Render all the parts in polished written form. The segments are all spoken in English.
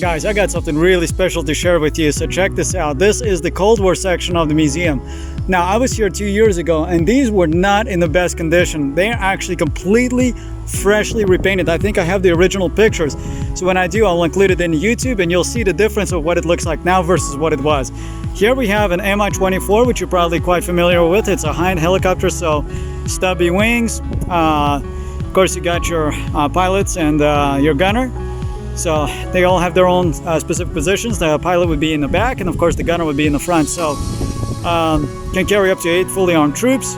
Guys, I got something really special to share with you, so check this out. This is the Cold War section of the museum. Now, I was here 2 years ago, and these were not in the best condition. They are actually completely freshly repainted. I think I have the original pictures. So when I do, I'll include it in YouTube, and you'll see the difference of what it looks like now versus what it was. Here we have an Mi-24, which you're probably quite familiar with. It's a high-end helicopter, so stubby wings. Of course, you got your pilots and your gunner. So they all have their own specific positions. The pilot would be in the back, and of course the gunner would be in the front. So can carry up to 8 fully armed troops.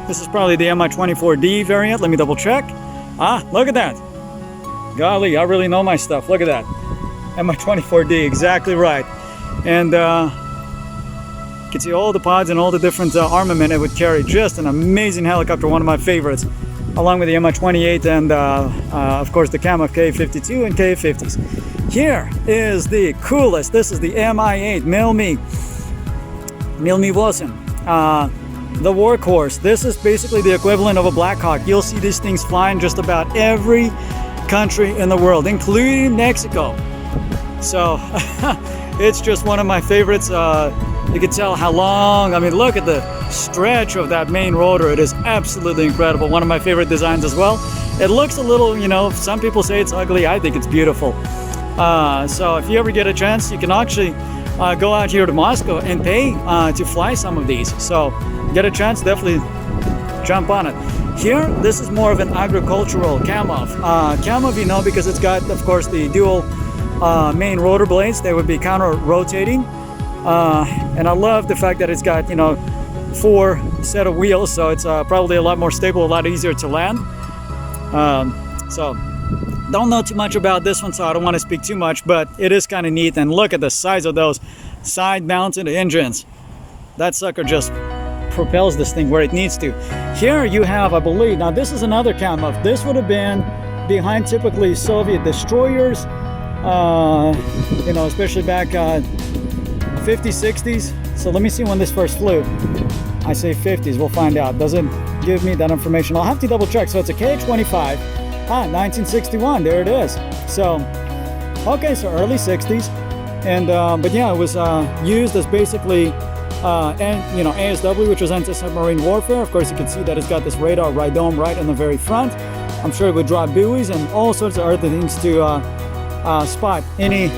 This is probably the Mi-24D variant. Let me double check. Look at that. Golly, I really know my stuff. Look at that. Mi-24D, exactly right. And you can see all the pods and all the different armament it would carry. Just an amazing helicopter, one of my favorites, along with the Mi-28 and of course the Cam Ka-52 and Ka-50s. Here is the coolest. This is the Mi-8 Milmi 8. The workhorse. This is basically the equivalent of a Black Hawk. You'll see these things flying just about every country in the world, including Mexico. So it's just one of my favorites. You can tell how long, I mean, look at the stretch of that main rotor. It is absolutely incredible. One of my favorite designs as well. It looks a little, some people say it's ugly. I think it's beautiful. So if you ever get a chance, you can actually go out here to Moscow and pay to fly some of these. So get a chance, definitely jump on it. Here, this is more of an agricultural Kamov. Kamov, because it's got, of course, the dual main rotor blades. They would be counter-rotating. And I love the fact that it's got, 4 set of wheels, so it's probably a lot more stable, a lot easier to land. So don't know too much about this one, so I don't want to speak too much, but it is kind of neat. And look at the size of those side-mounted engines. That sucker just propels this thing where it needs to. Here you have, I believe, now this is another Kamov. This would have been behind typically Soviet destroyers, especially back 50s, 60s. So let me see when this first flew. I say 50s, we'll find out. Doesn't give me that information. I'll have to double check. So it's a Ka-25, 1961, there it is. So, okay, so early 60s. And, but yeah, it was used as basically, ASW, which was anti-submarine warfare. Of course, you can see that it's got this radar radome right in the very front. I'm sure it would drop buoys and all sorts of other things to spot any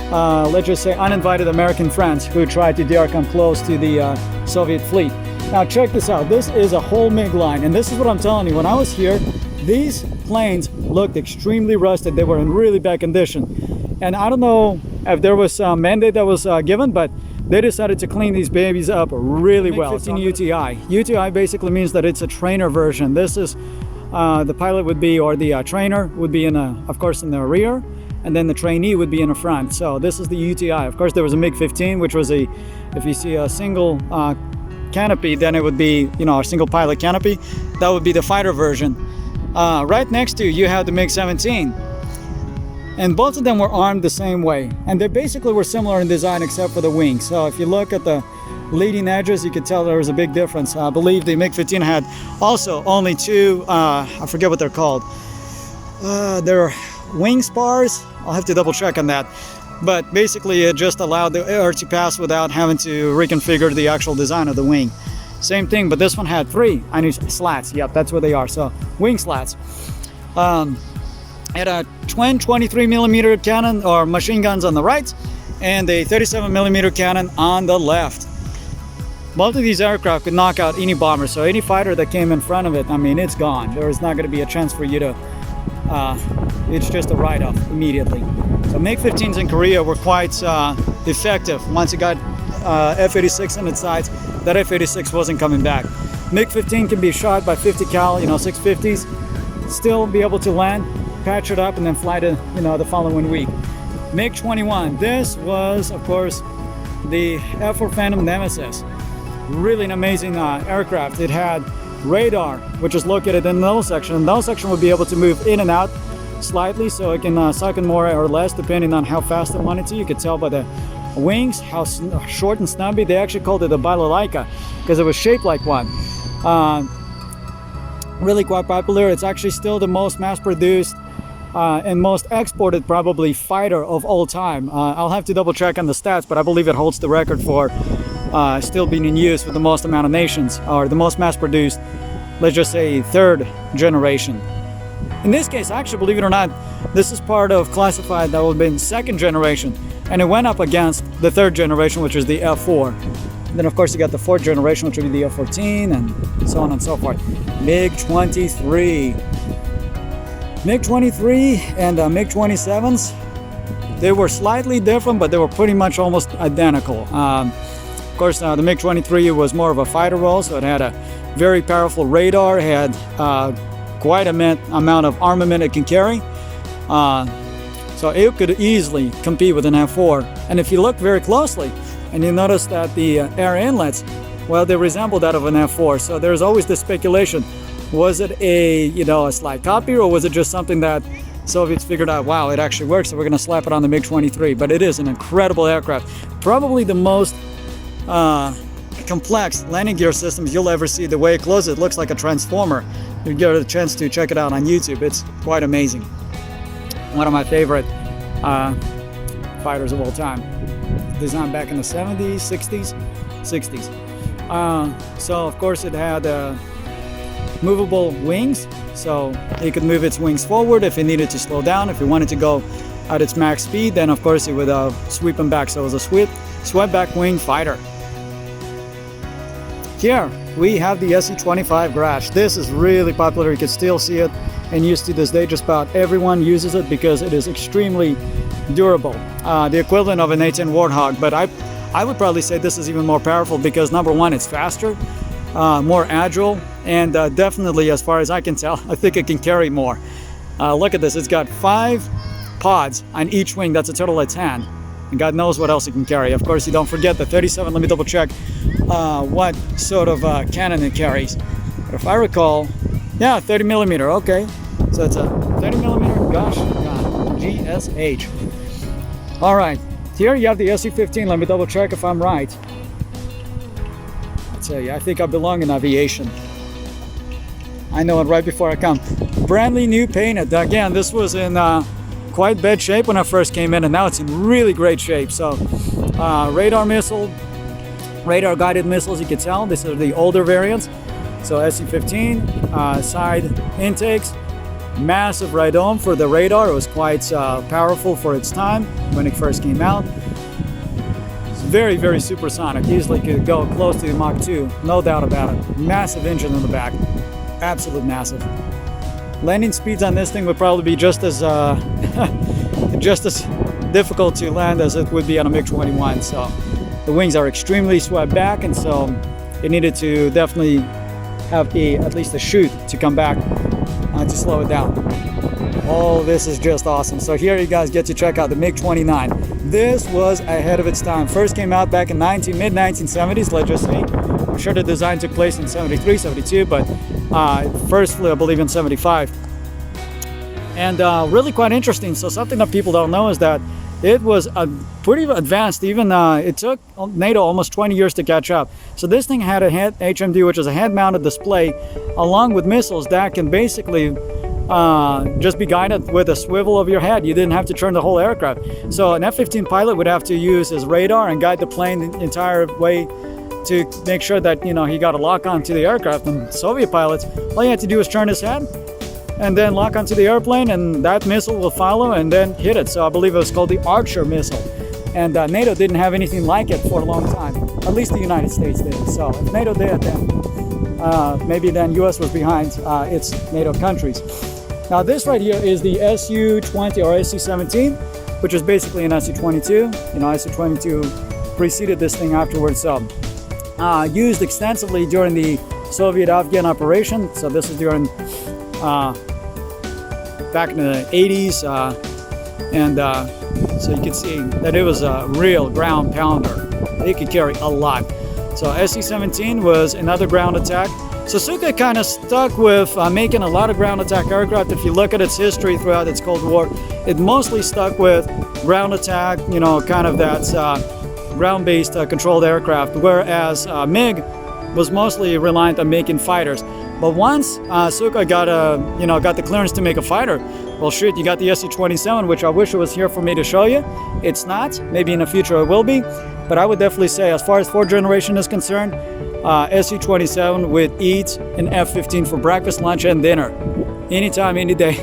let's just say uninvited American friends who tried to dare come close to the Soviet fleet. Now check this out. This is a whole MiG line, and this is what I'm telling you. When I was here, these planes looked extremely rusted. They were in really bad condition. And I don't know if there was some mandate that was given, but they decided to clean these babies up really well. MiG-15 UTI. UTI basically means that it's a trainer version. This is the pilot would be, or the trainer would be of course in the rear, and then the trainee would be in the front. So this is the UTI. Of course, there was a MiG-15, which was if you see a single canopy, then it would be, a single pilot canopy. That would be the fighter version. Right next to you have the MiG-17. And both of them were armed the same way. And they basically were similar in design except for the wings. So if you look at the leading edges, you could tell there was a big difference. I believe the MiG-15 had also only 2, I forget what they're called. They're wing spars. I'll have to double check on that. But basically it just allowed the air to pass without having to reconfigure the actual design of the wing. Same thing, but this one had 3. I knew slats. Yep, that's what they are. So wing slats. Had a twin 23mm cannon or machine guns on the right and a 37mm cannon on the left. Both of these aircraft could knock out any bomber, so any fighter that came in front of it, I mean, it's gone. There is not going to be a chance for you to it's just a write-off immediately. So MiG-15s in Korea were quite effective. Once it got F-86 in its sights, that F-86 wasn't coming back. MiG-15 can be shot by 50 cal, 650s, still be able to land, patch it up, and then fly to, the following week. MiG-21, this was, of course, the F-4 Phantom Nemesis. Really an amazing aircraft. It had radar, which is located in the null section. And the null section would be able to move in and out slightly, so it can suck in more or less depending on how fast it wanted to. You could tell by the wings how short and snubby. They actually called it a balalaika because it was shaped like one. Really quite popular. It's actually still the most mass-produced and most exported probably fighter of all time. I'll have to double check on the stats, but I believe it holds the record for still being in use with the most amount of nations, or the most mass-produced, let's just say, third generation. In this case, actually, believe it or not, this is part of classified that would have been second generation, and it went up against the third generation, which is the F4. And then, of course, you got the fourth generation, which would be the F14, and so on and so forth. MiG-23. MiG-23 and MiG-27s, they were slightly different, but they were pretty much almost identical. Of course, the MiG-23 was more of a fighter role, so it had a very powerful radar, had quite an amount of armament it can carry. So it could easily compete with an F4. And if you look very closely, and you notice that the air inlets, well, they resemble that of an F4. So there's always this speculation: was it a slight copy, or was it just something that Soviets figured out, wow, it actually works, so we're going to slap it on the MiG-23? But it is an incredible aircraft, probably the most complex landing gear systems you'll ever see. The way it closes, it looks like a transformer. You get a chance to check it out on YouTube. It's quite amazing. One of my favorite fighters of all time. Designed back in the 70s, 60s. So of course it had movable wings, so it could move its wings forward if it needed to slow down. If it wanted to go at its max speed, then of course it would sweep them back. So it was a swept back wing fighter. Here we have the SE-25 Garage. This is really popular. You can still see it and used to this day. Just about everyone uses it because it is extremely durable. The equivalent of an A-10 Warthog, but I would probably say this is even more powerful because, number one, it's faster, more agile, and definitely, as far as I can tell, I think it can carry more. Look at this. It's got 5 pods on each wing. That's a total of 10. And God knows what else it can carry. Of course, you don't forget the 37. Let me double check what sort of cannon it carries. But if I recall, yeah, 30 millimeter. Okay, so it's a 30 millimeter. Gosh, GSH. All right, here you have the SE-15. Let me double check if I'm right. I tell you, I think I belong in aviation. I know it right before I come. Brandly new painted. Again, this was in quite bad shape when I first came in, and now it's in really great shape. So radar guided missiles, you can tell these are the older variants. So SE-15 side intakes, massive radome for the radar. It was quite powerful for its time when it first came out. It's very, very supersonic. Easily could go close to Mach 2, no doubt about it. Massive engine in the back, absolute massive. Landing speeds on this thing would probably be just as difficult to land as it would be on a MiG-21. So the wings are extremely swept back, and so it needed to definitely have at least a chute to come back to slow it down. Oh, this is just awesome. So here you guys get to check out the MiG-29. This was ahead of its time. First came out back in mid-1970s, let's just say. I'm sure the design took place in 73, 72, but first flew, I believe, in 75. And really quite interesting. So something that people don't know is that it was pretty advanced. Even it took NATO almost 20 years to catch up. So this thing had a head HMD, which is a head-mounted display, along with missiles that can basically just be guided with a swivel of your head. You didn't have to turn the whole aircraft. So an F-15 pilot would have to use his radar and guide the plane the entire way to make sure that, he got a lock onto the aircraft. And Soviet pilots, all you had to do was turn his head and then lock onto the airplane, and that missile will follow and then hit it. So I believe it was called the Archer missile. And NATO didn't have anything like it for a long time. At least the United States did. So if NATO did, then maybe then US was behind its NATO countries. Now this right here is the Su-20 or SU-17, which is basically an Su-22. Su-22 preceded this thing afterwards. So used extensively during the Soviet-Afghan operation. So this is during back in the 80s, and so you can see that it was a real ground pounder. It could carry a lot. So Su-17 was another ground attack. So Sukhoi kind of stuck with making a lot of ground attack aircraft. If you look at its history throughout its Cold War, it mostly stuck with ground attack, kind of that ground-based controlled aircraft, whereas MiG was mostly reliant on making fighters. But once Sukhoi got the clearance to make a fighter, well, shoot, you got the SU-27, which I wish it was here for me to show you. It's not. Maybe in the future it will be. But I would definitely say, as far as fourth generation is concerned, SU-27 with Eats and F-15 for breakfast, lunch, and dinner. Anytime, any day.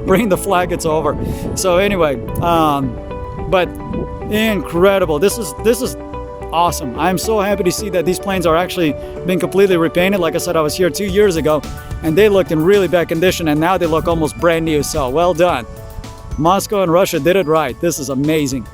Bring the flag, it's over. So anyway, but incredible. This is awesome. I'm so happy to see that these planes are actually been completely repainted. Like I said, I was here 2 years ago and they looked in really bad condition, and now they look almost brand new. So well done. Moscow and Russia did it right. This is amazing.